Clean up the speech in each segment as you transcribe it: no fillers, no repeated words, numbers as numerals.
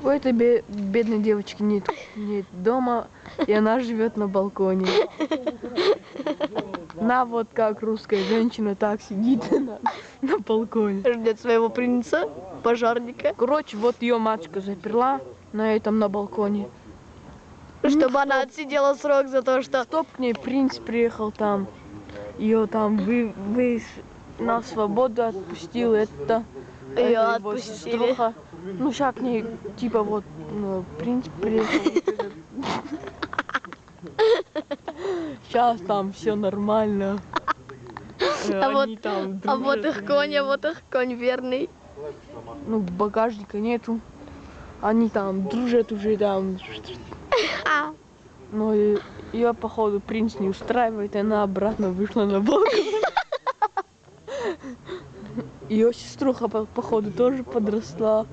У этой бедной девочки нет дома, и она живет на балконе. Она вот как русская женщина так сидит на балконе. Ждет своего принца, пожарника. Короче, вот ее матушка заперла на балконе. Чтобы она отсидела срок за то, что... Чтоб к ней принц приехал там, ее там на свободу отпустил, это... Ее отпустили. Ну, сейчас к ней, типа, вот, принц приехал. Сейчас там все нормально. А вот их конь верный. Ну, багажника нету. Они там дружат уже, там. Но ее, походу, принц не устраивает, и она обратно вышла на балкон. Ее сеструха, походу, тоже подросла.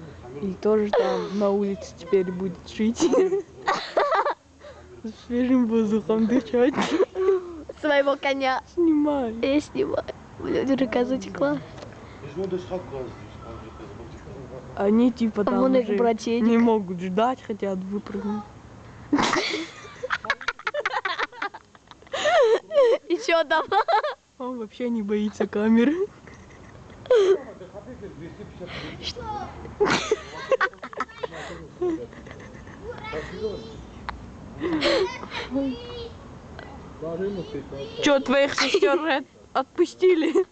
И тоже там на улице теперь будет жить. Свежим воздухом дышать. Своего коня. Снимай. Я снимаю. Блядь, рука затекла. Они типа там уже братедик. не могут ждать, хотят выпрыгнуть. И чё там? Он вообще не боится камеры. Чё, твоих сестер отпустили?